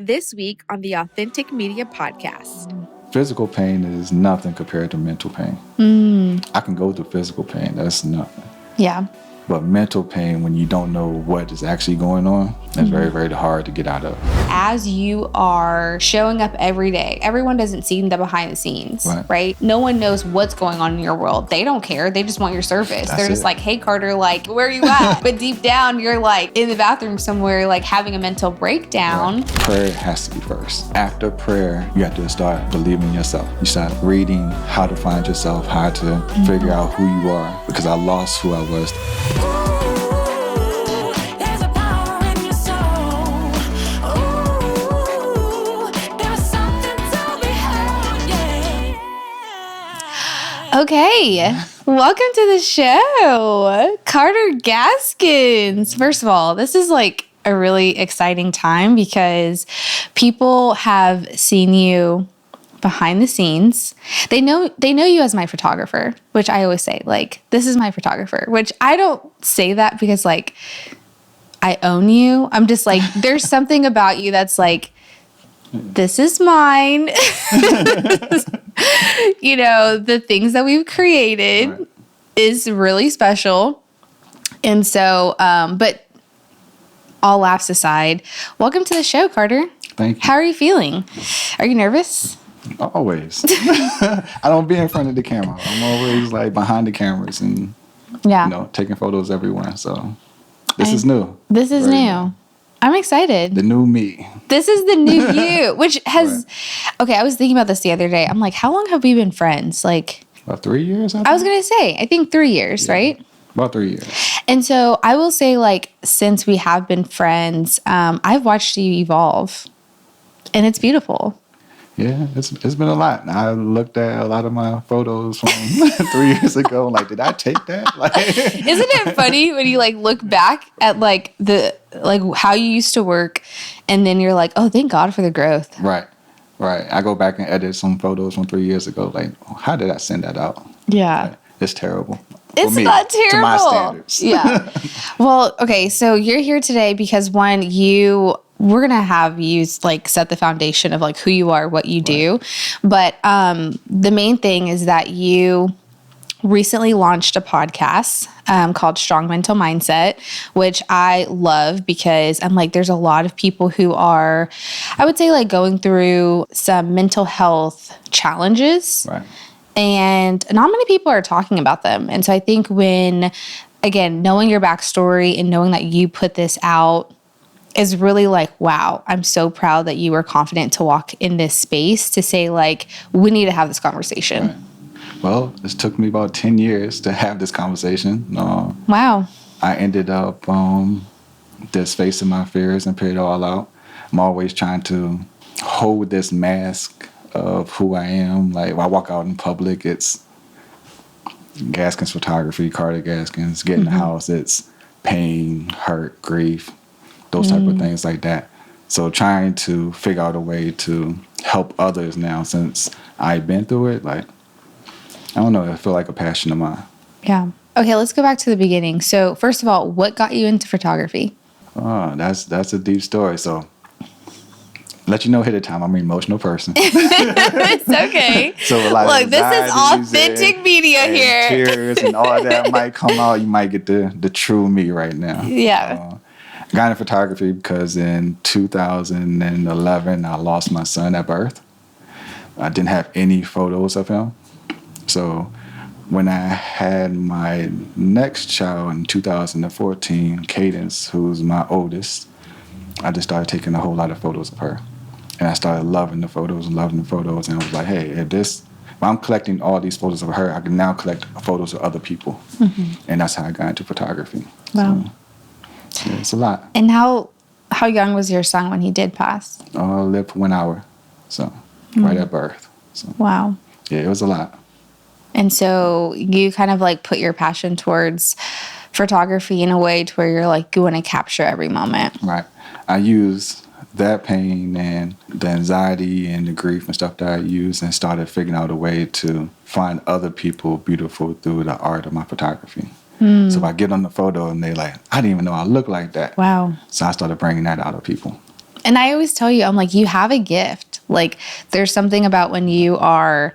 This week on the Authentic Media Podcast. Physical pain is nothing compared to mental pain. I can go through physical pain. That's nothing. Yeah. But mental pain, when you don't know what is actually going on, it's very, very hard to get out of. As you are showing up every day, everyone doesn't see the behind the scenes, right? No one knows what's going on in your world. They don't care. They just want your service. They're just like, hey, Carter, like, where are you at? But deep down, you're like in the bathroom somewhere, like having a mental breakdown. Prayer has to be first. After prayer, you have to start believing in yourself. You start reading how to find yourself, how to figure out who you are, because I lost who I was. Okay, welcome to the show, Carter Gaskins. First of all, this is like a really exciting time because people have seen you behind the scenes. They know you as my photographer, which I always say, like, this is my photographer, which I don't say that because like I own you. I'm just like, there's something about you that's like, this is mine. You know, the things that we've created is really special. And so, but all laughs aside, welcome to the show, Carter. Thank you. How are you feeling? Are you nervous? Always. I don't be in front of the camera. I'm always like behind the cameras and, you know, taking photos everywhere. So this is new. This is new. I'm excited. The new me. This is the new you, which has, okay, I was thinking about this the other day. I'm like, how long have we been friends? Like, about 3 years? I was going to say, I think 3 years, right? About 3 years. And so I will say, like, since we have been friends, I've watched you evolve, and it's beautiful. Yeah, it's been a lot. I looked at a lot of my photos from 3 years ago. Like, did I take that? Like, isn't it funny when you like look back at like how you used to work, and then you're like, oh, thank God for the growth. Right. I go back and edit some photos from 3 years ago. Like, how did I send that out? Yeah, like, it's terrible. It's not terrible. To my standards. Yeah. Well, okay, so you're here today because we're going to have you like set the foundation of like who you are, what you do. But the main thing is that you recently launched a podcast called Strong Mental Mindset, which I love because I'm like, there's a lot of people who are, I would say, like going through some mental health challenges. Right. And not many people are talking about them. And so I think when, again, knowing your backstory and knowing that you put this out is really like, wow, I'm so proud that you were confident to walk in this space to say, like, we need to have this conversation. Right. Well, this took me about 10 years to have this conversation. Wow. I ended up just facing my fears and put it all out. I'm always trying to hold this mask of who I am. Like, when I walk out in public, it's Gaskings Photography, Carter Gaskins. Get in the house, it's pain, hurt, grief, those type of things like that. So trying to figure out a way to help others now, since I've been through it, like, I don't know, I feel like a passion of mine. Yeah. Okay, let's go back to the beginning. So first of all, what got you into photography? Oh, that's a deep story. So let you know ahead of time, I'm an emotional person. It's okay. So look, this is authentic media here. Tears and all that might come out. You might get the true me right now. Yeah. I got into photography because in 2011, I lost my son at birth. I didn't have any photos of him. So when I had my next child in 2014, Cadence, who's my oldest, I just started taking a whole lot of photos of her. And I started loving the photos. And I was like, hey, if I'm collecting all these photos of her, I can now collect photos of other people. And that's how I got into photography. Wow. So, yeah, it's a lot. And how young was your son when he did pass? I lived for 1 hour. So right at birth. So, wow. Yeah, it was a lot. And so you kind of like put your passion towards photography in a way to where you're like, you want to capture every moment. Right. I use that pain and the anxiety and the grief and stuff that I use and started figuring out a way to find other people beautiful through the art of my photography. So if I get on the photo and they like, I didn't even know I look like that. Wow. So I started bringing that out of people. And I always tell you, I'm like, you have a gift. Like, there's something about when you are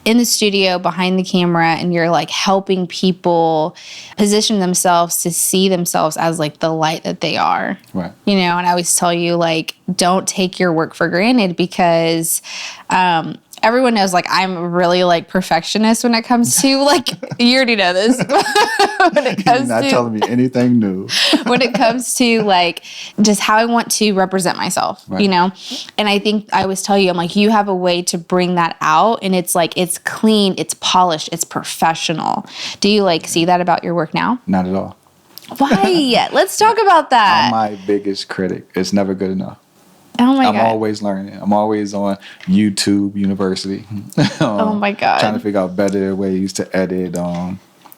in the studio behind the camera and you're like helping people position themselves to see themselves as like the light that they are. Right. You know, and I always tell you, like, don't take your work for granted because everyone knows, like, I'm really, like, perfectionist when it comes to, like, you already know this. When it comes You're not telling me anything new. when it comes to, like, just how I want to represent myself, Right. you know? And I think I always tell you, I'm like, you have a way to bring that out, and it's, like, it's clean, it's polished, it's professional. Do you, like, see that about your work now? Not at all. Why? Let's talk about that. I'm my biggest critic. It's never good enough. Oh, my God. I'm always learning. I'm always on YouTube University. Oh, my God. Trying to figure out better ways to edit,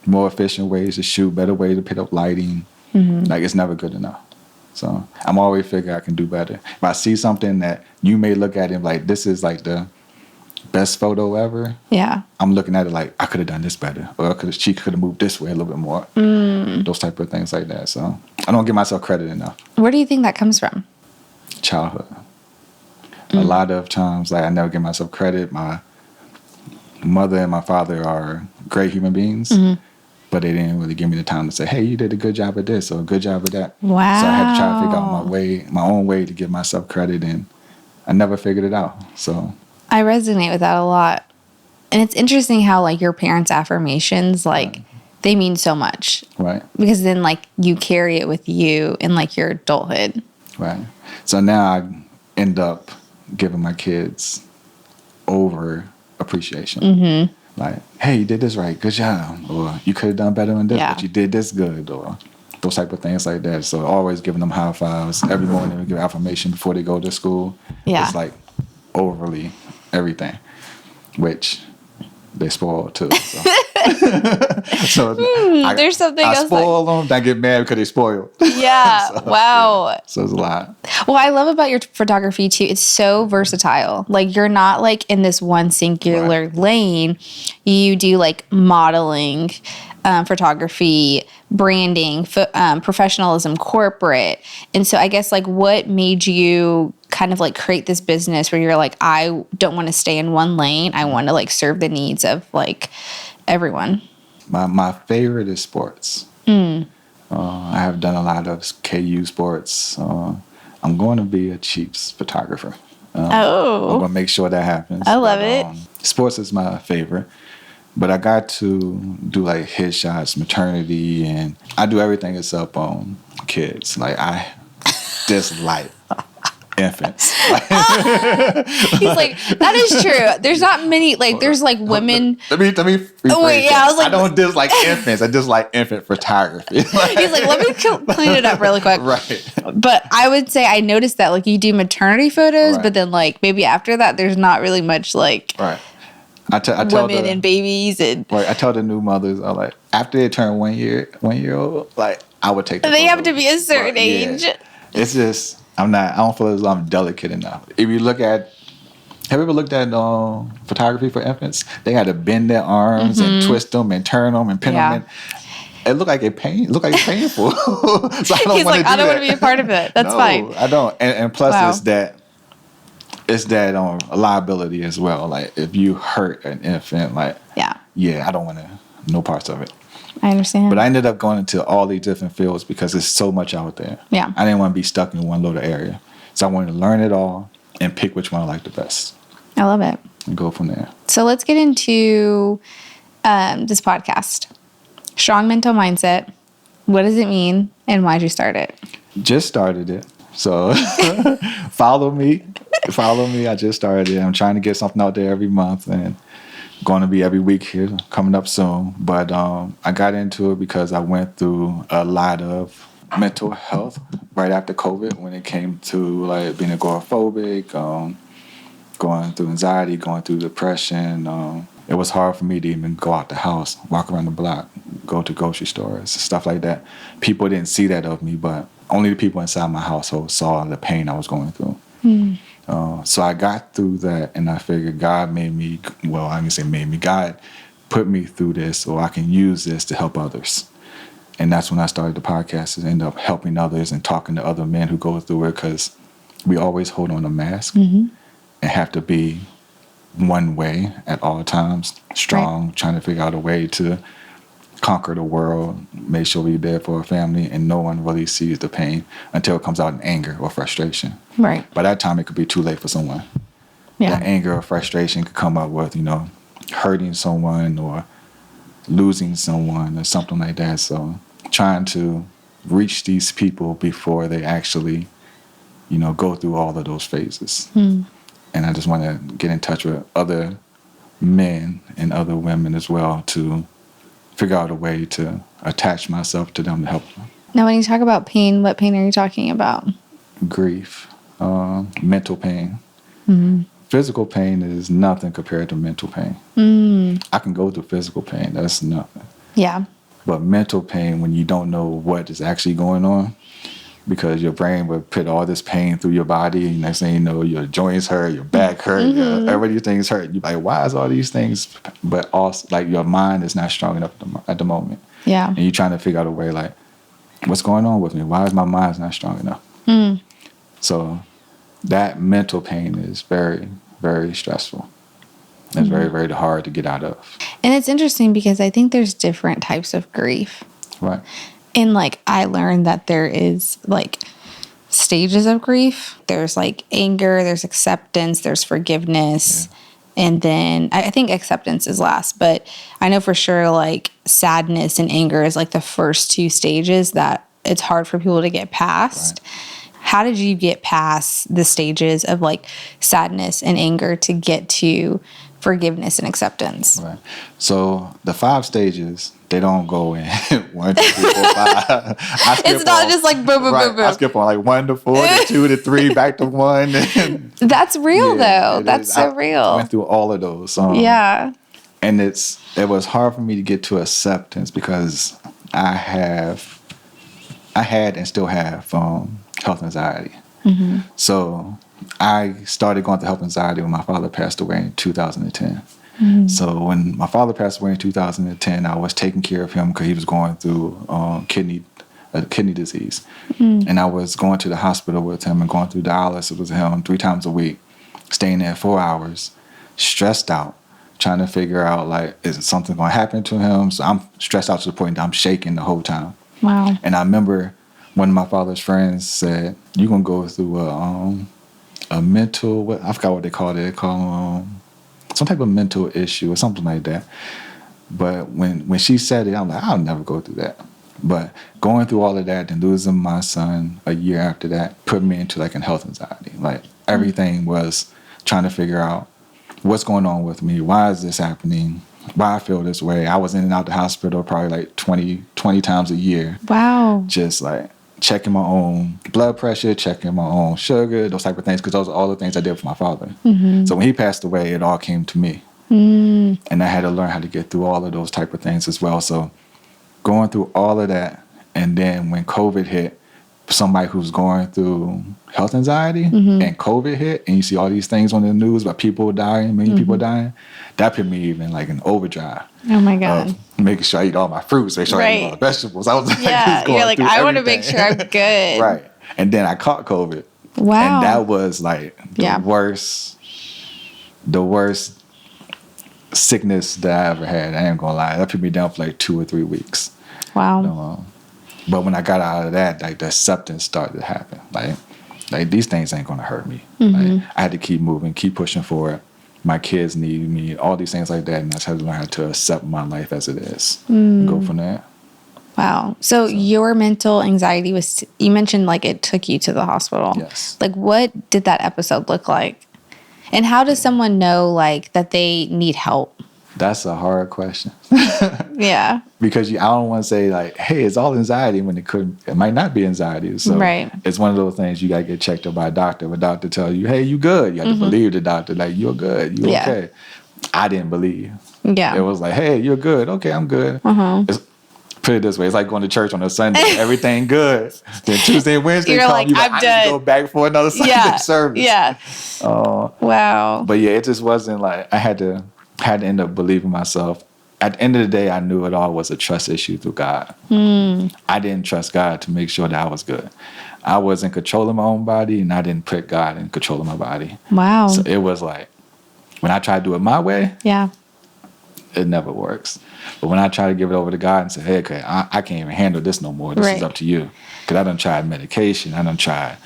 more efficient ways to shoot, better way to pick up lighting. Mm-hmm. Like, it's never good enough. So I'm always figuring I can do better. If I see something that you may look at and like, this is like the best photo ever. Yeah. I'm looking at it like, I could have done this better. Or she could have moved this way a little bit more. Those type of things like that. So I don't give myself credit enough. Where do you think that comes from? Childhood. A lot of times, like, I never give myself credit. My mother and my father are great human beings, but they didn't really give me the time to say, hey, you did a good job at this or a good job at that. Wow. So I had to try to figure out my own way to give myself credit, and I never figured it out. So I resonate with that a lot. And it's interesting how, like, your parents' affirmations, like, they mean so much. Right. Because then, like, you carry it with you in, like, your adulthood. Right. So now I end up giving my kids over appreciation. Like, hey, you did this right. Good job. Or you could have done better than this, Yeah. but you did this good. Or those type of things like that. So always giving them high fives. Every morning we give affirmation before they go to school. Yeah. It's like overly everything, which they spoil too. So, so there's something I else. spoil them. I get mad because they spoil. Yeah. So, Wow. yeah. So it's a lot. Well, I love about your photography too. It's so versatile. Like, you're not like in this one singular lane. You do like modeling, photography, branding, professionalism, corporate. And so I guess, like, what made you kind of like create this business where you're like, I don't want to stay in one lane. I want to like serve the needs of like everyone. My favorite is sports. I have done a lot of KU sports. I'm going to be a Chiefs photographer. I'm going to make sure that happens. I love it. Sports is my favorite. But I got to do like headshots, maternity, and I do everything except kids. Like, I dislike infants. He's like, that is true. There's not many, like, there's like women. Let me rephrase wait, yeah, that. I was like, I don't dislike infants. I dislike infant photography. He's like, let me clean it up really quick. Right. But I would say I noticed that, like, you do maternity photos, Right. but then, like, maybe after that, there's not really much, like, Right. I tell women and babies. And right. I tell the new mothers, I'm like, after they turn 1 year old, like, I would take the they have photos. to be a certain But, yeah, age. it's just, I don't feel as though I'm delicate enough. If you look at, have you ever looked at photography for infants? They had to bend their arms and twist them and turn them and pin them in. It looked like it's painful. So I don't He's like, I don't want to be a part of it. That's no, fine. I don't. And plus, Wow. it's that liability as well. Like, if you hurt an infant, like, Yeah, I don't want no parts of it. I understand. But I ended up going into all these different fields because there's so much out there. Yeah. I didn't want to be stuck in one little area. So I wanted to learn it all and pick which one I like the best I love it. and go from there. So let's get into this podcast. Strong mental mindset. What does it mean, and why did you start it? Just started it. So follow me. I just started it. I'm trying to get something out there every month and going to be every week here coming up soon. But I got into it because I went through a lot of mental health right after COVID when it came to like being agoraphobic, going through anxiety, going through depression. It was hard for me to even go out the house, walk around the block, go to grocery stores, stuff like that. People didn't see that of me, but only the people inside my household saw the pain I was going through. So I got through that, and I figured God made me, well, I didn't say made me, God put me through this so I can use this to help others. And that's when I started the podcast, and ended up helping others and talking to other men who go through it, because we always hold on a mask and have to be one way at all times, strong, trying to figure out a way to conquer the world, make sure we're there for our family, and no one really sees the pain until it comes out in anger or frustration. Right. By that time, it could be too late for someone. Yeah. That anger or frustration could come up with, hurting someone or losing someone or something like that. So trying to reach these people before they actually, go through all of those phases. And I just want to get in touch with other men and other women as well to figure out a way to attach myself to them to help them. Now, when you talk about pain, what pain are you talking about? Grief, mental pain. Physical pain is nothing compared to mental pain. I can go through physical pain. That's nothing. Yeah. But mental pain, when you don't know what is actually going on, because your brain would put all this pain through your body, and next thing you know, your joints hurt, your back hurt, everything's hurt. You're like, why is all these things? But also, like, your mind is not strong enough at the moment. Yeah. And you're trying to figure out a way, like, what's going on with me? Why is my mind not strong enough? So that mental pain is very, very stressful. It's very, very hard to get out of. And it's interesting because I think there's different types of grief. Right. And I learned that there is stages of grief. There's anger, there's acceptance, there's forgiveness. Yeah. And then I think acceptance is last, but I know for sure sadness and anger is the first two stages that it's hard for people to get past. Right. How did you get past the stages of sadness and anger to get to forgiveness and acceptance? Right. So the 5 stages, they don't go in 1, 2, 3, 4, 5. It's not just boom, boom, boom, boom. I skip on 1 to 4 to 2 to 3 back to 1. That's real though. That's so real. I went through all of those. Yeah. And it was hard for me to get to acceptance because I had and still have health anxiety. So I started going through health anxiety when my father passed away in 2010. So when my father passed away in 2010, I was taking care of him because he was going through kidney disease. And I was going to the hospital with him and going through dialysis with him 3 times a week, staying there 4 hours, stressed out, trying to figure out, is something going to happen to him? So I'm stressed out to the point that I'm shaking the whole time. Wow. And I remember one of my father's friends said, you're going to go through a mental, I forgot what they called it. They call some type of mental issue or something like that. But when she said it, I'm like, I'll never go through that. But going through all of that and losing my son a year after that put me into a health anxiety. Everything was trying to figure out what's going on with me. Why is this happening? Why I feel this way. I was in and out the hospital probably 20 times a year. Wow. Just checking my own blood pressure, checking my own sugar, those type of things, because those are all the things I did for my father. So when he passed away, it all came to me. And I had to learn how to get through all of those type of things as well. So going through all of that, and then when COVID hit, somebody who's going through health anxiety and COVID hit, and you see all these things on the news about people dying, many people dying, that put me even in overdrive. Oh my God. Making sure I eat all my fruits, make sure I eat all the vegetables. I was yeah, you're I want to make sure I'm good. Right. And then I caught COVID. Wow. And that was the worst sickness that I ever had. I ain't gonna lie. That put me down for 2 or 3 weeks. Wow. But when I got out of that, the acceptance started to happen. These things ain't gonna hurt me. I had to keep moving, keep pushing forward. My kids need me, all these things like that, and I just had to learn how to accept my life as it is. And go from there. Wow. So your mental anxiety was, you mentioned it took you to the hospital. Yes. What did that episode look like? And how does someone know that they need help? That's a hard question. Yeah. Because I don't want to say hey, it's all anxiety when it might not be anxiety. So it's one of those things you got to get checked up by a doctor. If a doctor tells you, hey, you good, you have to believe the doctor. You're good, you're okay. I didn't believe. Yeah. It was hey, you're good. Okay, I'm good. Put it this way, it's like going to church on a Sunday. Everything good. Then Tuesday and Wednesday you're come, I'm I done. need to go back for another Sunday service. Yeah. Wow. But yeah, it just wasn't I had to end up believing myself. At the end of the day, I knew it all was a trust issue through God. I didn't trust God to make sure that I was good. I was in control of my own body, and I didn't put God in control of my body. Wow. So it was like, when I try to do it my way, Yeah. it never works. But when I try to give it over to God and say, hey, okay, I can't even handle this no more. This is up to you. Because I done tried medication. I done tried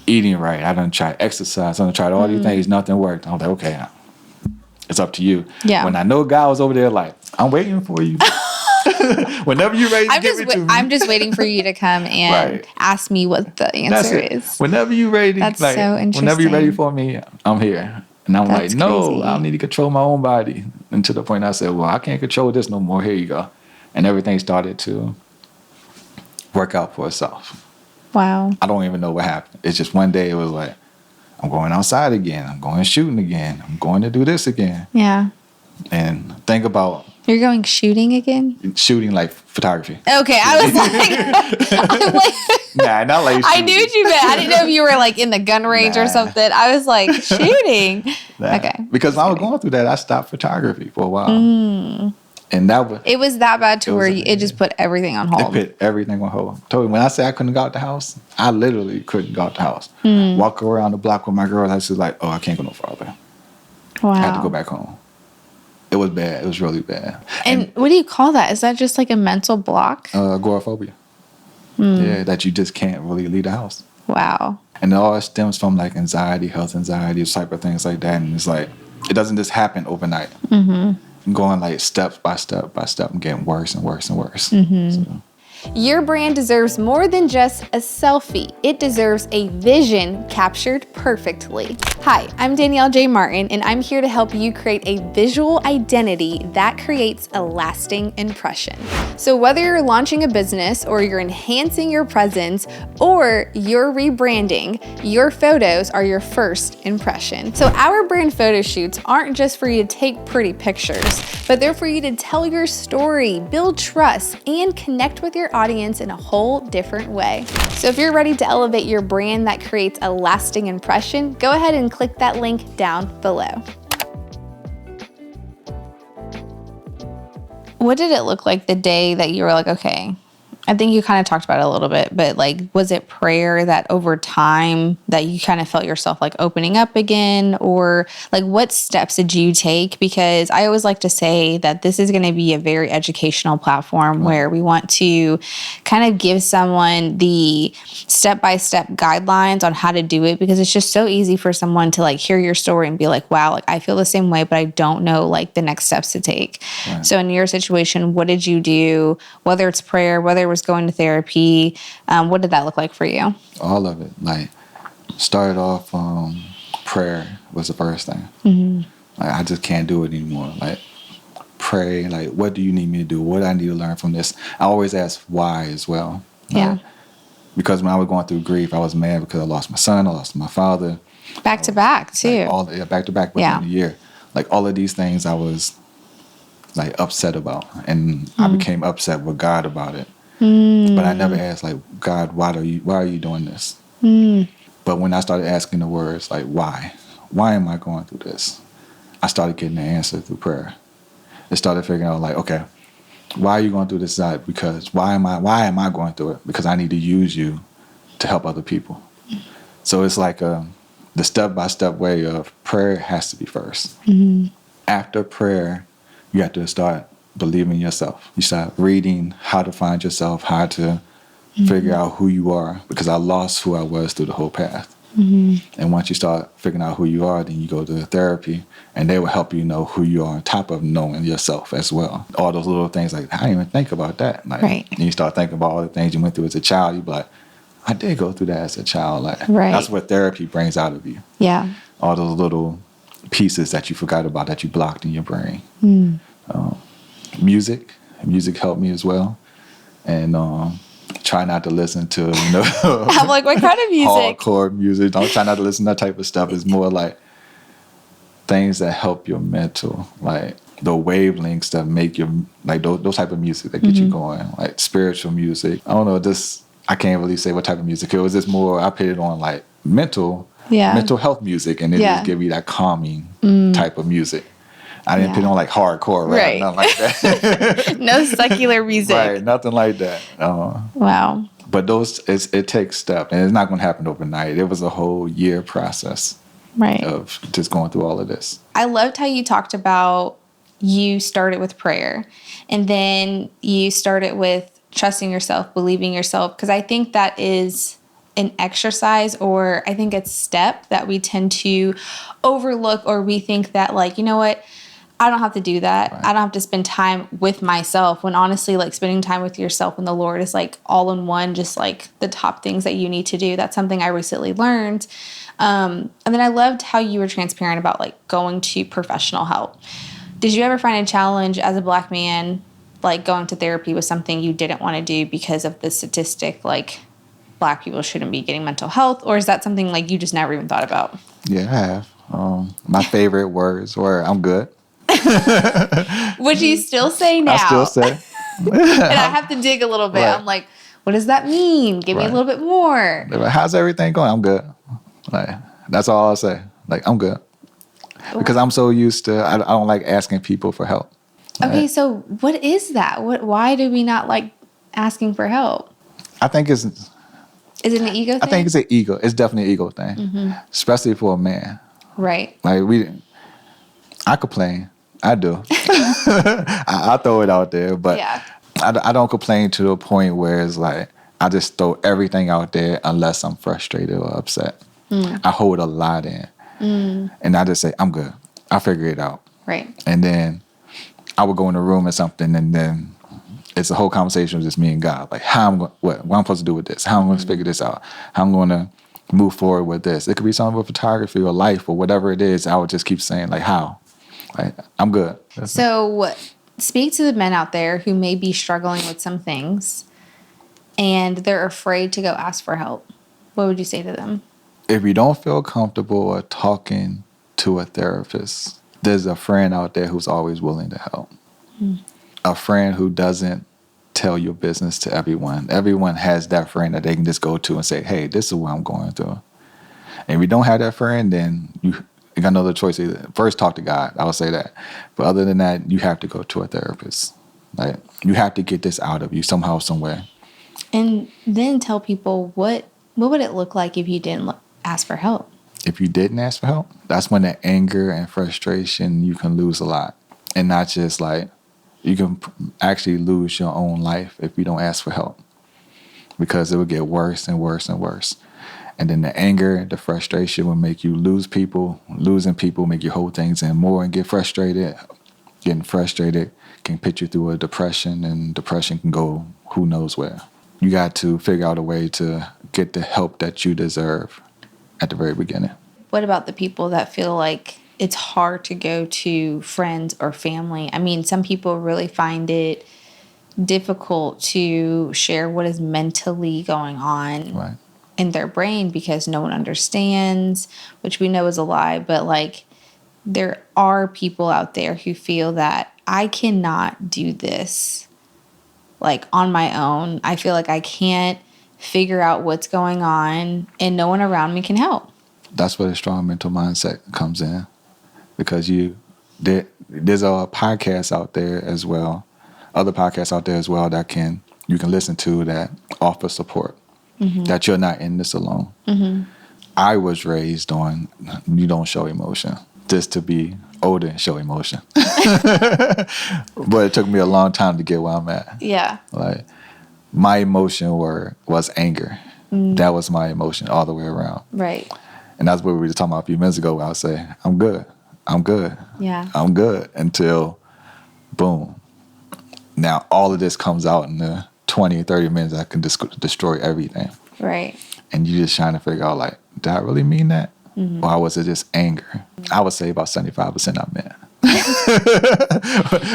eating right. I done tried exercise. I done tried all these things. Nothing worked. I was like, okay, it's up to you. Yeah. When I know God was over there like, I'm waiting for you. Whenever you're ready to give it to me. I'm just waiting for you to come and ask me what the answer is. Whenever you're ready. That's so interesting. Whenever you're ready for me, I'm here. And I'm That's like, no, crazy. I need to control my own body. And to the point I said, well, I can't control this no more. Here you go. And everything started to work out for itself. Wow. I don't even know what happened. It's just one day it was like, I'm going outside again. I'm going shooting again. I'm going to do this again. Yeah. And think about You're going shooting again? shooting like photography. Okay, I was like, Nah, not like shooting. I knew what you meant. I didn't know if you were like in the gun range or something. I was like, shooting. Nah. Okay. Because when I was going through that, I stopped photography for a while. And that was... It was that bad to where it just put everything on hold. It put everything on hold. Told you, when I say I couldn't go out the house, I literally couldn't go out the house. Walk around the block with my girl, I was just like, oh, I can't go no farther. Wow. I had to go back home. It was bad. It was really bad. And what do you call that? Is that just like a mental block? Agoraphobia. Yeah, that you just can't really leave the house. Wow. And it all stems from like anxiety, health anxiety, type of things like that. And it's like, it doesn't just happen overnight. Going like step by step by step and getting worse and worse and worse. So. Your brand deserves more than just a selfie. It deserves a vision captured perfectly. Hi, I'm Danielle J. Martin, and I'm here to help you create a visual identity that creates a lasting impression. So whether you're launching a business or you're enhancing your presence or you're rebranding, your photos are your first impression. So our brand photo shoots aren't just for you to take pretty pictures, but they're for you to tell your story, build trust, and connect with your audience in a whole different way. So if you're ready to elevate your brand that creates a lasting impression, go ahead and click that link down below. What did it look like the day that you were like, okay, I think you kind of talked about it a little bit, but like, was it prayer that over time that you kind of felt yourself like opening up again? Or like, what steps did you take? Because I always like to say that this is going to be a very educational platform where we want to kind of give someone the step-by-step guidelines on how to do it, because it's just so easy for someone to like hear your story and be like, wow, like I feel the same way, but I don't know like the next steps to take. So in your situation, what did you do? Whether it's prayer, whether it was going to therapy, what did that look like for you? All of it. Like, started off, prayer was the first thing. Like, I just can't do it anymore. Like, pray, like, what do you need me to do? What do I need to learn from this? I always ask why as well. Like, because when I was going through grief, I was mad because I lost my son, I lost my father. Back to back, too. Like, back to back within a year. Like, all of these things I was, like, upset about. And I became upset with God about it. But I never asked, like, God, why are you doing this? But when I started asking the words, like, why am I going through this? I started getting the answer through prayer. I started figuring out, like, okay, why are you going through this? Because why am I going through it? Because I need to use you to help other people. So it's like the step-by-step way of prayer has to be first. After prayer, you have to start believing yourself. You start reading how to find yourself, how to figure out who you are, because I lost who I was through the whole path. And once you start figuring out who you are, then you go to therapy, and they will help you know who you are on top of knowing yourself as well. All those little things, like, I didn't even think about that. Like, and you start thinking about all the things you went through as a child, you be like, I did go through that as a child. Like, that's what therapy brings out of you. All those little pieces that you forgot about, that you blocked in your brain. Music helped me as well, and try not to listen to I'm like, what kind of music? Hardcore music. Don't try not to listen to that type of stuff. It's more like things that help your mental, like the wavelengths that make your, like those type of music that get you going, like spiritual music. I don't know, I can't really say what type of music. It was just more, I put it on like mental health music, and it just give you that calming type of music. I didn't put on like hardcore, nothing like that. No secular music. Nothing like that. Wow. But it takes steps, and it's not going to happen overnight. It was a whole year process, Right. of just going through all of this. I loved how you talked about you started with prayer, and then you started with trusting yourself, believing yourself, because I think that is an exercise, or I think it's a step that we tend to overlook, or we think that, like, you know what, I don't have to do that. Right. I don't have to spend time with myself, when honestly, like, spending time with yourself and the Lord is like all in one, just like the top things that you need to do. That's something I recently learned. And then I loved how you were transparent about like going to professional help. Did you ever find a challenge as a Black man, like going to therapy was something you didn't want to do because of the statistic, like Black people shouldn't be getting mental health? Or is that something like you just never even thought about? Yeah, I have. My favorite words were "I'm good." Which you still say now. I still say. And I have to dig a little bit. Right. I'm like, what does that mean? Give me a Right. little bit more. They're like, "How's everything going?" "I'm good." Like, that's all I say. Like, "I'm good," because I'm so used to. I don't like asking people for help. Okay, Right? so what is that? Why do we not like asking for help? I think it's. Is it an ego thing? I think it's an ego. It's definitely an ego thing, especially for a man. Right. Like I complain. I do. I throw it out there, but Yeah. I don't complain to the point where it's like I just throw everything out there unless I'm frustrated or upset. I hold a lot in, and I just say I'm good. I figure it out, Right. and then I would go in a room or something, and then it's a whole conversation with just me and God. Like what I'm supposed to do with this? How I'm going to figure this out? How I'm going to move forward with this? It could be something with photography or life or whatever it is. I would just keep saying like how. Like, I'm good. So speak to the men out there who may be struggling with some things and they're afraid to go ask for help. What would you say to them? If you don't feel comfortable talking to a therapist, there's a friend out there who's always willing to help. A friend who doesn't tell your business to everyone. Everyone has that friend that they can just go to and say, hey, this is what I'm going through. And if you don't have that friend, then you got no other choice either. First, talk to God. I would say that. But other than that, you have to go to a therapist. Like, you have to get this out of you somehow, some way. And then tell people what would it look like if you didn't ask for help? If you didn't ask for help, that's when the anger and frustration, you can lose a lot. And not just like, you can actually lose your own life if you don't ask for help, because it will get worse and worse and worse. And then the anger, the frustration will make you lose people. Losing people make you hold things in more and get frustrated. Getting frustrated can put you through a depression, and depression can go who knows where. You got to figure out a way to get the help that you deserve at the very beginning. What about the people that feel like it's hard to go to friends or family? I mean, some people really find it difficult to share what is mentally going on. Right. In their brain because no one understands, which we know is a lie. But like, there are people out there who feel that I cannot do this like on my own. I feel like I can't figure out what's going on and no one around me can help. That's where the strong mental mindset comes in, because there's a podcast out there as well, other podcasts out there as well that you can listen to that offer support. That you're not in this alone. I was raised on you don't show emotion, just to be older and show emotion. But it took me a long time to get where I'm at. Yeah. Like, my emotion was anger. That was my emotion all the way around. Right. And that's what we were talking about a few minutes ago, where I would say, I'm good. I'm good. Yeah. I'm good, until boom. Now all of this comes out in the 20 or 30 minutes. I can destroy everything. Right. And you just trying to figure out, like, did I really mean that? Or was it just anger? I would say about 75% I meant.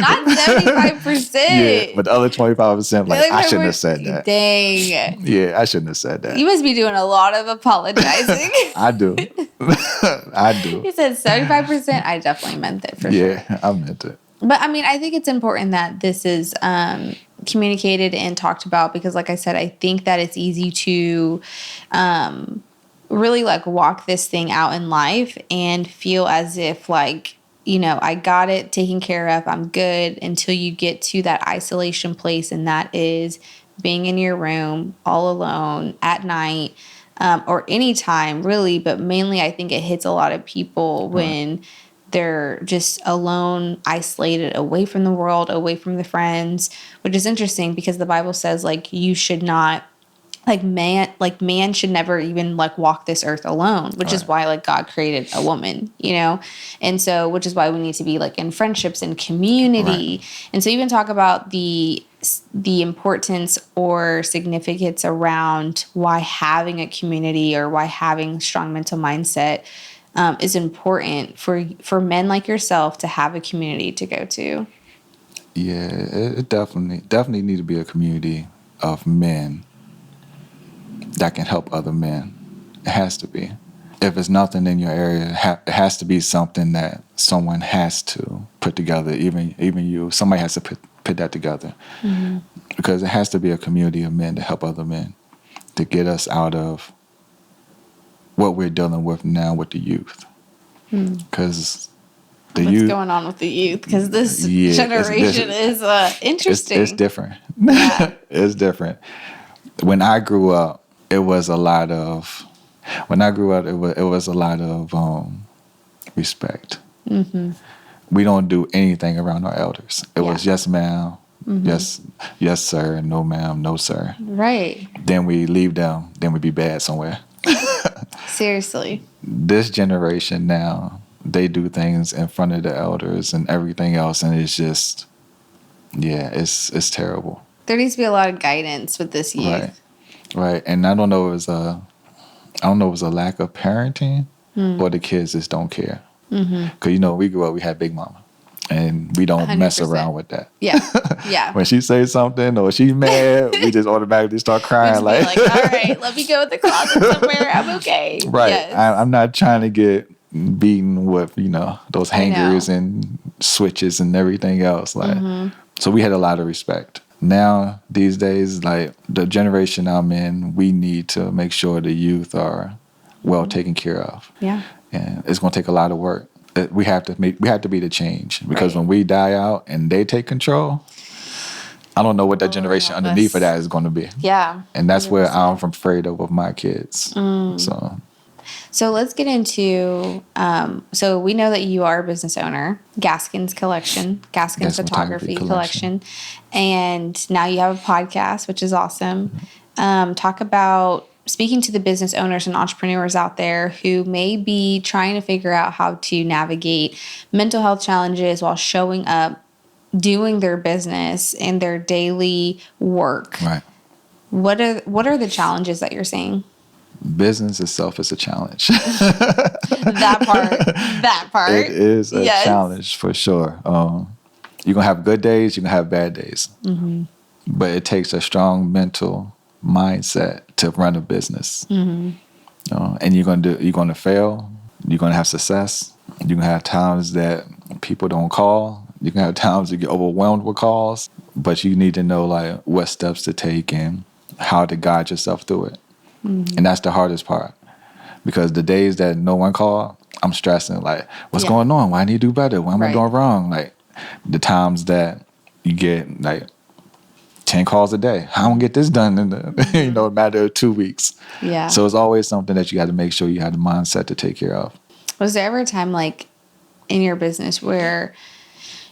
Not 75%. Yeah, but the other 25%, like, I shouldn't have said that. Dang. Yeah, I shouldn't have said that. You must be doing a lot of apologizing. I do. I do. You said 75%. I definitely meant it for sure. Yeah, I meant it. But I mean, I think it's important that this is communicated and talked about, because like I said, I think that it's easy to really like walk this thing out in life and feel as if like, you know, I got it taken care of, I'm good, until you get to that isolation place, and that is being in your room all alone at night, or anytime really, but mainly I think it hits a lot of people when they're just alone, isolated, away from the world, away from the friends, which is interesting because the Bible says like you should not, man should never even like walk this earth alone, which is why like God created a woman, and so which is why we need to be like in friendships and community. And so even talk about the importance or significance around why having a community or why having strong mental mindset is important for men like yourself to have a community to go to. Yeah, it definitely need to be a community of men that can help other men. It has to be. If it's nothing in your area, it has to be something that someone has to put together. Even you, somebody has to put that together. Because it has to be a community of men to help other men, to get us out of what we're dealing with now with the youth. Because what's going on with the youth? Because this generation is interesting. It's different. Yeah. It's different. When I grew up, it was a lot of respect. We don't do anything around our elders. It was yes, ma'am, yes, sir, no, ma'am, no, sir. Right. Then we leave them. Then we be bad somewhere. Seriously. This generation now, they do things in front of the elders and everything else, and it's just, it's terrible. There needs to be a lot of guidance with this youth. Right, and I don't know if it was a lack of parenting or the kids just don't care. Because we grew up, we had Big Mama, and we don't 100%. Mess around with that. Yeah. When she says something or she's mad, we just automatically start crying. Like, all right, let me go in the closet somewhere. I'm okay. Right. Yes. I'm not trying to get beaten with those hangers and switches and everything else. So we had a lot of respect. Now, these days, like the generation I'm in, we need to make sure the youth are well taken care of. Yeah. And it's going to take a lot of work. We have to be the change, because when we die out and they take control, I don't know what that generation underneath of that is going to be. Yeah. And that's 100%. Where I'm afraid of with my kids. So let's get into, so we know that you are a business owner, Gaskins Collection, Gaskins Photography Collection. And now you have a podcast, which is awesome. Talk about speaking to the business owners and entrepreneurs out there who may be trying to figure out how to navigate mental health challenges while showing up, doing their business and their daily work. Right. What are the challenges that you're seeing? Business itself is a challenge. That part. It is a challenge for sure. You're going to have good days, you're going to have bad days. But it takes a strong mental mindset to run a business. And you're going to fail, you're going to have success. You're going to have times that people don't call. You can have times you get overwhelmed with calls, but you need to know like what steps to take and how to guide yourself through it. And that's the hardest part, because the days that no one called, I'm stressing like, what's going on? Why I need to do better? What am I doing wrong? Like the times that you get like 10 calls a day, how am I gonna get this done in the a matter of 2 weeks? Yeah. So it's always something that you got to make sure you have the mindset to take care of. Was there ever a time like in your business where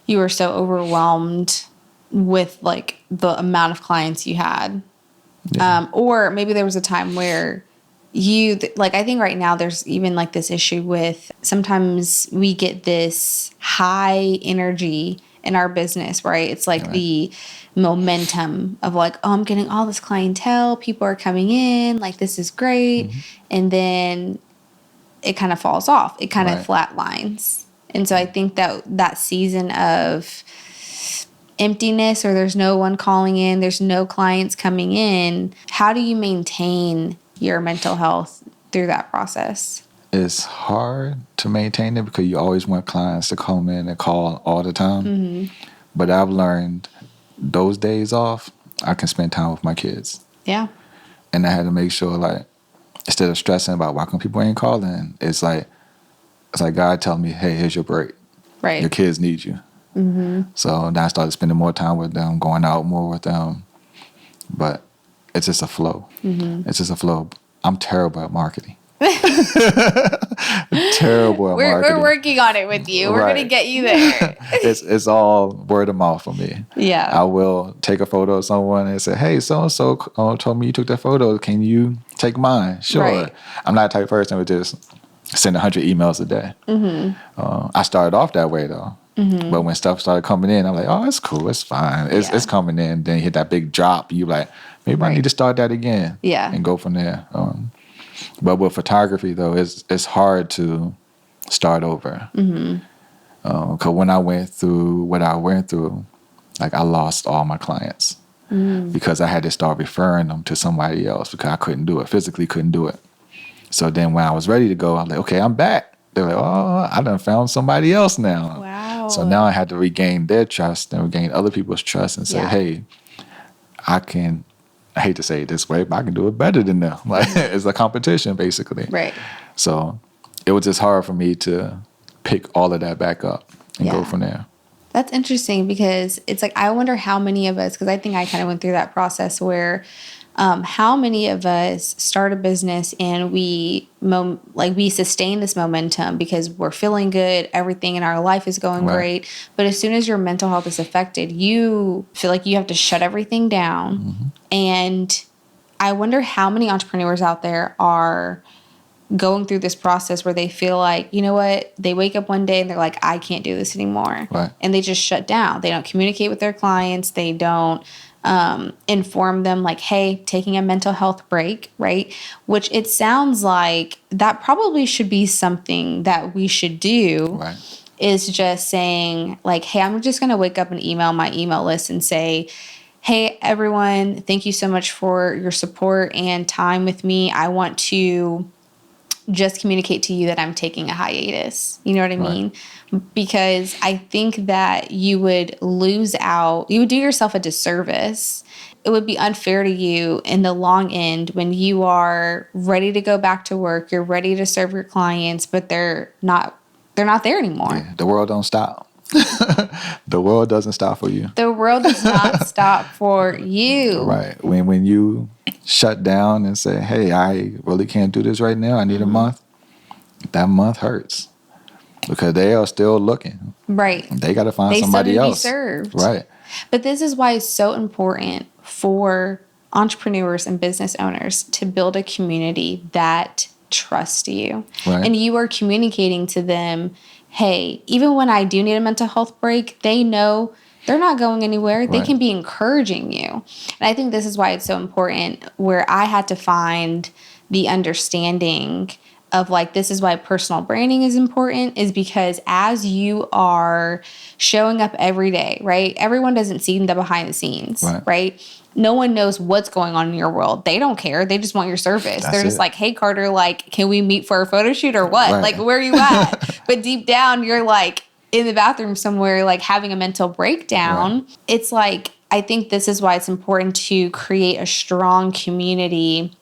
you were so overwhelmed with like the amount of clients you had? Or maybe there was a time where I think right now there's even like this issue with sometimes we get this high energy in our business, right? It's like the momentum of like, oh, I'm getting all this clientele, people are coming in, like this is great. And then it kind of falls off. It kind of flatlines. And so I think that season of emptiness, or there's no one calling in, there's no clients coming in, how do you maintain your mental health through that process? It's hard to maintain it because you always want clients to come in and call all the time. But I've learned those days off, I can spend time with my kids. Yeah. And I had to make sure, like, instead of stressing about why come people ain't calling, it's like God telling me, hey, here's your break. Right. Your kids need you. So then I started spending more time with them, going out more with them, but it's just a flow. It's just a flow. I'm terrible at marketing. Terrible at marketing. We're working on it with you. We're Right. going to get you there. It's all word of mouth for me. Yeah. I will take a photo of someone and say, hey, so-and-so told me you took that photo. Can you take mine? Sure. Right. I'm not the type of person who just send 100 emails a day. I started off that way, though. But when stuff started coming in, I'm like, oh, it's cool. It's fine. It's coming in. Then you hit that big drop. You like, maybe I need to start that again. Yeah. And go from there. But with photography, though, it's hard to start over. Because when I went through what I went through, like I lost all my clients because I had to start referring them to somebody else because I couldn't do it, physically couldn't do it. So then when I was ready to go, I was like, okay, I'm back. They're like, oh, I done found somebody else now. Wow. So now I had to regain their trust and regain other people's trust and say, hey, I hate to say it this way, but I can do it better than them. Like it's a competition, basically. Right. So it was just hard for me to pick all of that back up and go from there. That's interesting because it's like, I wonder how many of us, because I think I kind of went through that process where how many of us start a business and we sustain this momentum because we're feeling good, everything in our life is going great. But as soon as your mental health is affected, you feel like you have to shut everything down. And I wonder how many entrepreneurs out there are going through this process where they feel like, you know what, they wake up one day and they're like, I can't do this anymore. Right. And they just shut down. They don't communicate with their clients. They don't inform them like, hey, taking a mental health break, right? Which it sounds like that probably should be something that we should do. Right. Is just saying like, hey, I'm just going to wake up and email my email list and say, hey, everyone, thank you so much for your support and time with me. I want to just communicate to you that I'm taking a hiatus. You know what I mean? Because I think that you would lose out, you would do yourself a disservice. It would be unfair to you in the long end when you are ready to go back to work, you're ready to serve your clients, but they're not there anymore. Yeah, the world don't stop. The world doesn't stop for you. The world does not stop for you. Right. When you shut down and say, hey, I really can't do this right now. I need a month. That month hurts because they are still looking. Right. They got to find They somebody still need to else. be served. Right. But this is why it's so important for entrepreneurs and business owners to build a community that trusts you. Right. And you are communicating to them, hey, even when I do need a mental health break, they know they're not going anywhere. They can be encouraging you. And I think this is why it's so important where I had to find the understanding of like, this is why personal branding is important, is because as you are showing up every day, right? Everyone doesn't see the behind the scenes, right? No one knows what's going on in your world. They don't care. They just want your service. They're just like, hey, Carter, like, can we meet for a photo shoot or what? Right. Like, where are you at? But deep down, you're like in the bathroom somewhere, like having a mental breakdown. Right. It's like, I think this is why it's important to create a strong community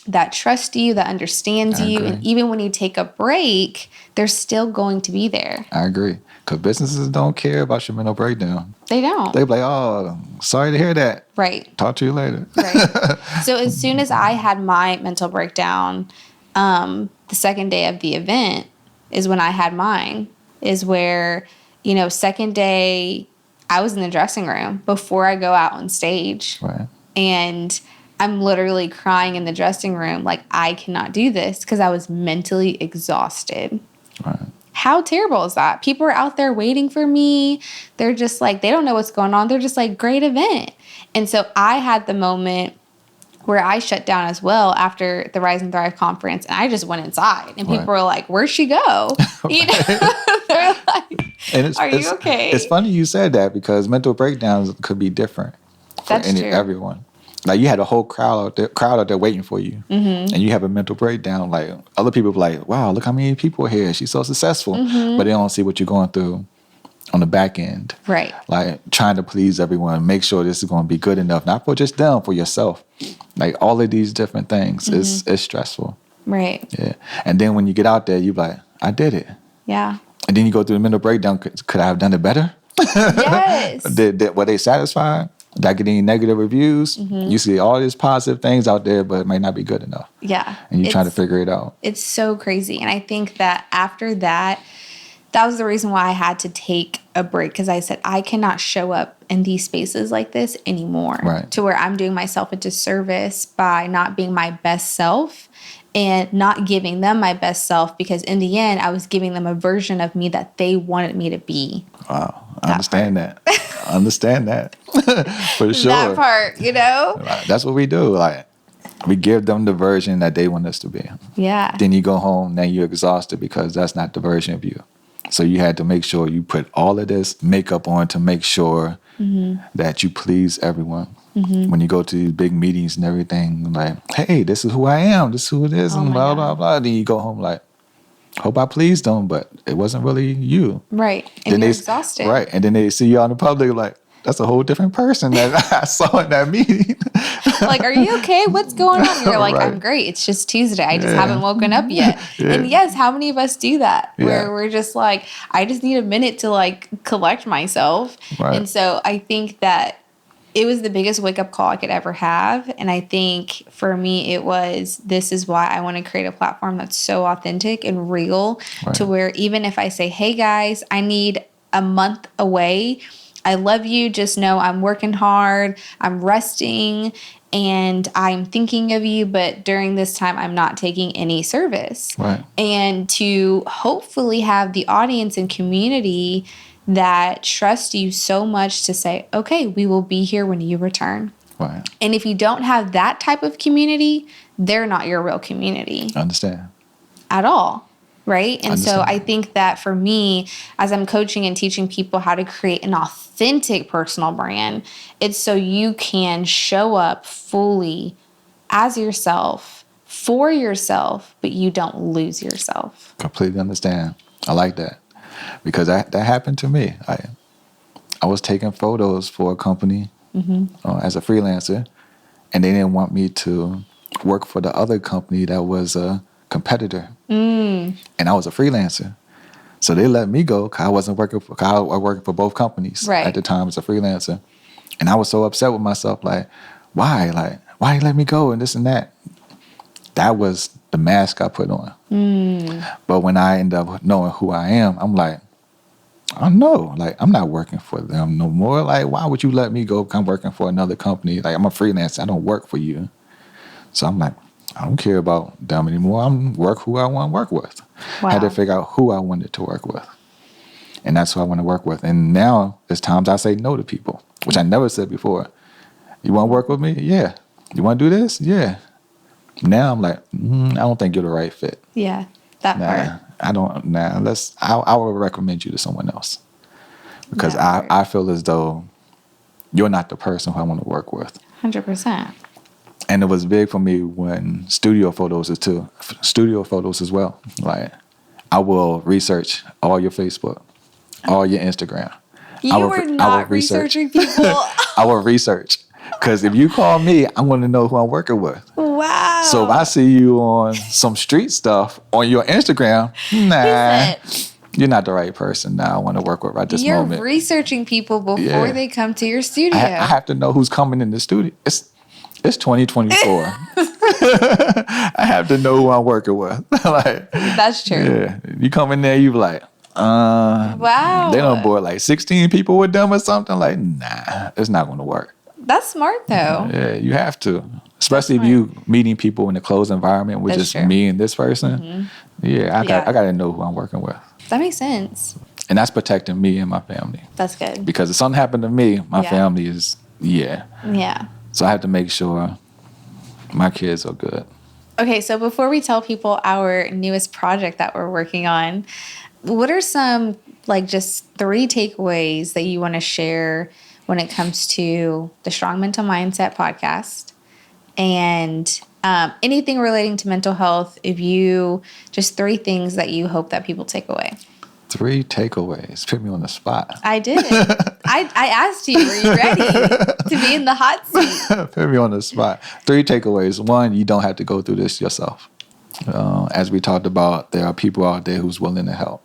that trusts you, that understands you. And even when you take a break, they're still going to be there. I agree. Because businesses don't care about your mental breakdown. They don't. They be like, oh, sorry to hear that. Right. Talk to you later. Right. So as soon as I had my mental breakdown, the second day of the event is when I had mine, is where, you know, second day I was in the dressing room before I go out on stage. Right. And I'm literally crying in the dressing room like, I cannot do this because I was mentally exhausted. Right. How terrible is that? People are out there waiting for me. They're just like, they don't know what's going on. They're just like, great event. And so I had the moment where I shut down as well after the Rise and Thrive conference. And I just went inside. And people were like, where'd she go? You know? They're like, are you okay? It's funny you said that because mental breakdowns could be different for everyone. Like you had a whole crowd out there waiting for you, and you have a mental breakdown. Like other people be like, "Wow, look how many people are here. She's so successful," but they don't see what you're going through on the back end. Right. Like trying to please everyone, make sure this is going to be good enough, not for just them, for yourself. Like all of these different things is stressful. Right. Yeah. And then when you get out there, you be like, "I did it." Yeah. And then you go through the mental breakdown. Could I have done it better? Yes. Were they satisfied? that getting negative reviews, you see all these positive things out there, but it might not be good enough. Yeah. And you try to figure it out. It's so crazy. And I think that after that, that was the reason why I had to take a break, because I said, I cannot show up in these spaces like this anymore. Right. To where I'm doing myself a disservice by not being my best self and not giving them my best self, because in the end, I was giving them a version of me that they wanted me to be. Wow. I understand that. I understand that. For sure. That part, you know? That's what we do. Like, we give them the version that they want us to be. Yeah. Then you go home, then you're exhausted because that's not the version of you. So you had to make sure you put all of this makeup on to make sure that you please everyone. When you go to these big meetings and everything, like, hey, this is who I am, this is who it is, and blah, blah, blah. Then you go home like, hope I pleased them, but it wasn't really you. Right. And then you're exhausted. Right. And then they see you out in the public like, that's a whole different person that I saw in that meeting. Like, are you okay? What's going on? You're like, Right. I'm great. It's just Tuesday. I just haven't woken up yet. Yeah. And yes, how many of us do that? Yeah. Where we're just like, I just need a minute to like collect myself. Right. And so I think that it was the biggest wake up call I could ever have. And I think for me, it was, this is why I want to create a platform that's so authentic and real, Right. to where even if I say, hey guys, I need a month away, I love you. Just know I'm working hard. I'm resting and I'm thinking of you. But during this time, I'm not taking any service. Right. And to hopefully have the audience and community that trust you so much to say, okay, we will be here when you return. Right. And if you don't have that type of community, they're not your real community I understand. at all. Right. And so Understand. I think that for me, as I'm coaching and teaching people how to create an authentic personal brand, it's so you can show up fully as yourself, for yourself, but you don't lose yourself. Completely understand. I like that. Because that happened to me. I was taking photos for a company as a freelancer, and they didn't want me to work for the other company that was a competitor. And I was a freelancer. So they let me go because I wasn't working for, I was working for both companies at the time as a freelancer. And I was so upset with myself, like, why? Like, why you let me go and this and that? That was the mask I put on. But when I end up knowing who I am, I'm like, I know, like, I'm not working for them no more. Like, why would you let me go if I'm working for another company? Like, I'm a freelancer. I don't work for you. So I'm like, I don't care about them anymore. I'm work who I want to work with. Wow. I had to figure out who I wanted to work with. And that's who I want to work with. And now there's times I say no to people, which I never said before. You want to work with me? Yeah. You want to do this? Yeah. Now I'm like, I don't think you're the right fit. Yeah, that part. I don't. Nah, I would recommend you to someone else because That part. I feel as though you're not the person who I want to work with. 100%. And it was big for me when studio photos as well. Like, I will research all your Facebook, all your Instagram. You were not researching people. I will research. Because if you call me, I want to know who I'm working with. Wow. So if I see you on some street stuff on your Instagram, nah, you're not the right person now I want to work with right this moment. You're researching people before they come to your studio. I have to know who's coming in the studio. It's 2024. I have to know who I'm working with. Like, that's true. Yeah, you come in there, you be like, wow. They don't board like 16 people with them or something. Like, nah, it's not going to work. That's smart though. Yeah, you have to. Especially if you meeting people in a closed environment with just me and this person. Yeah, I got to know who I'm working with. That makes sense. And that's protecting me and my family. That's good. Because if something happened to me, my family is, Yeah. So I have to make sure my kids are good. Okay, so before we tell people our newest project that we're working on, what are some, like, just 3 takeaways that you want to share when it comes to the Strong Mental Mindset podcast and anything relating to mental health? If you, just 3 things that you hope that people take away. 3 takeaways. Put me on the spot. I did. I asked you, were you ready to be in the hot seat? Put me on the spot. 3 takeaways. 1, you don't have to go through this yourself. As we talked about, there are people out there who's willing to help.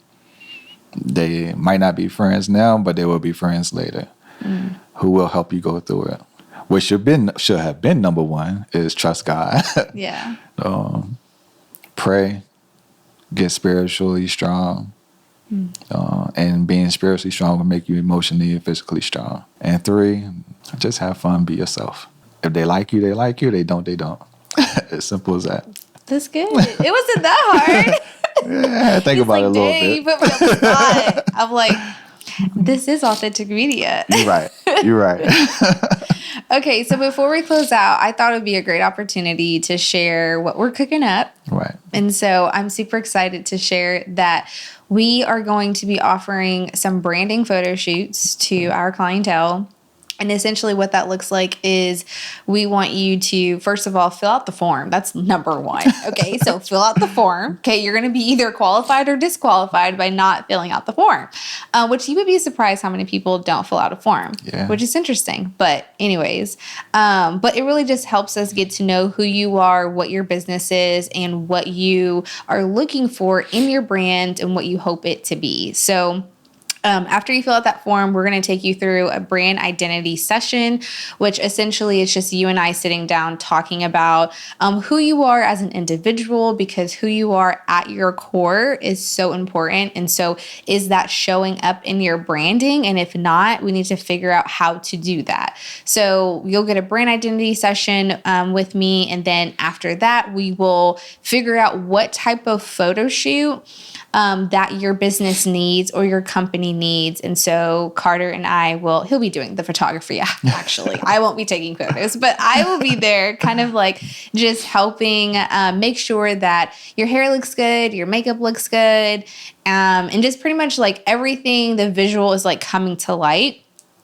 They might not be friends now, but they will be friends later. who will help you go through it. What should have been number one is trust God. Yeah. Pray, get spiritually strong. And being spiritually strong will make you emotionally and physically strong. And 3, just have fun, be yourself. If they like you, they like you. They don't, they don't. As simple as that. That's good. It wasn't that hard. Yeah, think about it a little bit. You put me on the spot. I'm like, this is authentic media. You're right. You're right. Okay, so before we close out, I thought it would be a great opportunity to share what we're cooking up. Right. And so I'm super excited to share that we are going to be offering some branding photo shoots to our clientele. And essentially what that looks like is we want you to, first of all, fill out the form. That's number one. Okay, so fill out the form. Okay, you're going to be either qualified or disqualified by not filling out the form, which you would be surprised how many people don't fill out a form, which is interesting. But anyways, but it really just helps us get to know who you are, what your business is, and what you are looking for in your brand and what you hope it to be. So after you fill out that form, we're going to take you through a brand identity session, which essentially is just you and I sitting down talking about who you are as an individual, because who you are at your core is so important. And so is that showing up in your branding? And if not, we need to figure out how to do that. So you'll get a brand identity session with me. And then after that, we will figure out what type of photo shoot that your business needs or your company needs. And so Carter and I he'll be doing the photography, actually. I won't be taking photos, but I will be there kind of like just helping make sure that your hair looks good, your makeup looks good, and just pretty much like everything, the visual is like coming to light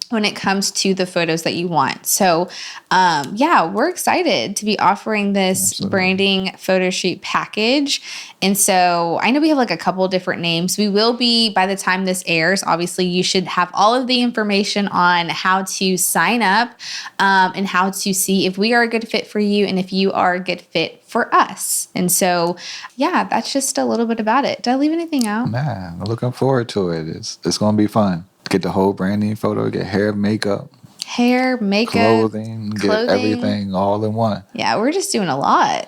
when it comes to the photos that you want. So, we're excited to be offering this branding photo shoot package. And so I know we have like a couple different names. We will be, by the time this airs, obviously you should have all of the information on how to sign up and how to see if we are a good fit for you and if you are a good fit for us. And so, that's just a little bit about it. Did I leave anything out? Nah, I'm looking forward to it. It's going to be fun. Get the whole branding photo, get hair, makeup, clothing, get everything all in one. Yeah, we're just doing a lot.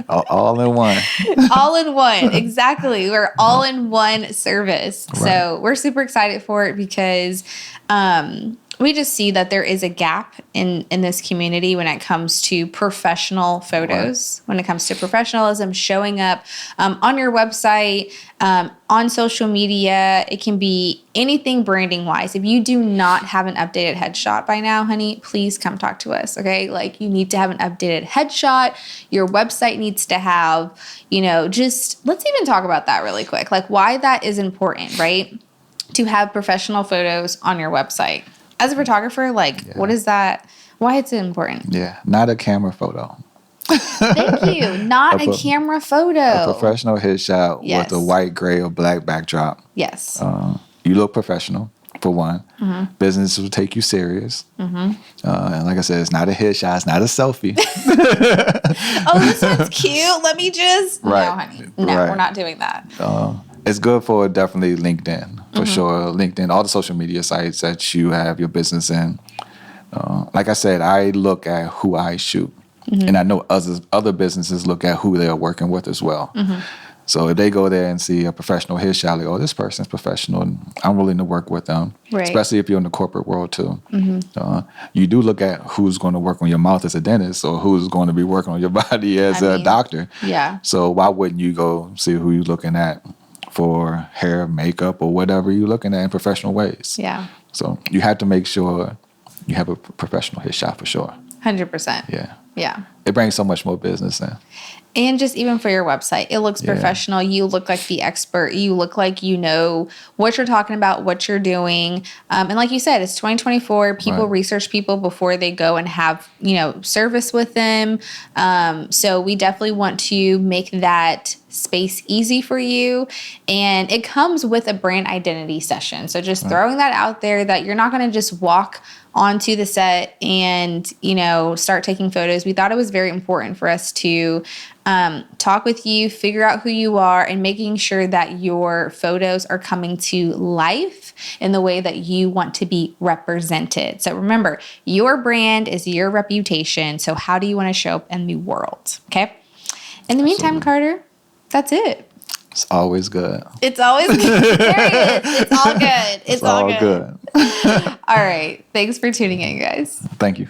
all in one. All in one. Exactly. We're all in one service. Right. So we're super excited for it because we just see that there is a gap in this community when it comes to professional photos, when it comes to professionalism, showing up on your website, on social media. It can be anything branding wise. If you do not have an updated headshot by now, honey, please come talk to us. Okay. Like you need to have an updated headshot. Your website needs to have, just let's even talk about that really quick. Like why that is important, right? To have professional photos on your website. As a photographer, what is that? Why it's important? Yeah, not a camera photo. Thank you. Not a camera photo. A professional headshot with a white, gray, or black backdrop. Yes. You look professional, for one. Mm-hmm. Business will take you serious. Mm-hmm. And like I said, it's not a headshot. It's not a selfie. Oh, this one's cute. Let me just... Right. No, honey. No, we're not doing that. It's good for definitely LinkedIn, for sure. LinkedIn, all the social media sites that you have your business in. Like I said, I look at who I shoot. Mm-hmm. And I know other businesses look at who they're working with as well. Mm-hmm. So if they go there and see a professional headshot, like, this person's professional, and I'm willing to work with them, right. Especially if you're in the corporate world too. Mm-hmm. You do look at who's going to work on your mouth as a dentist or who's going to be working on your body as a doctor. Yeah. So why wouldn't you go see who you're looking at for hair, makeup, or whatever you're looking at in professional ways? Yeah. So you have to make sure you have a professional headshot for sure. 100%. Yeah. Yeah. It brings so much more business in. And just even for your website, it looks professional. You look like the expert. You look like you know what you're talking about, what you're doing. And like you said, it's 2024. People research people before they go and have, service with them. So we definitely want to make that space easy for you. And it comes with a brand identity session. So just throwing that out there that you're not going to just walk onto the set and, start taking photos because we thought it was very important for us to talk with you, figure out who you are, and making sure that your photos are coming to life in the way that you want to be represented. So remember, your brand is your reputation. So how do you want to show up in the world? Okay. In the meantime, Carter, that's it. It's always good. It's always good. There it is. It's all good. It's all good. All right. Thanks for tuning in, guys. Thank you.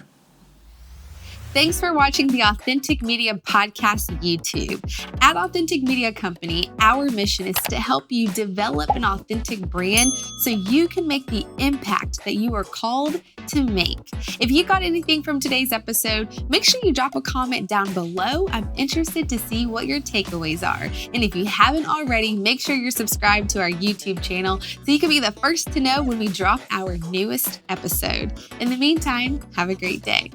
Thanks for watching the Authentic Media Podcast YouTube. At Authentic Media Company, our mission is to help you develop an authentic brand so you can make the impact that you are called to make. If you got anything from today's episode, make sure you drop a comment down below. I'm interested to see what your takeaways are. And if you haven't already, make sure you're subscribed to our YouTube channel so you can be the first to know when we drop our newest episode. In the meantime, have a great day.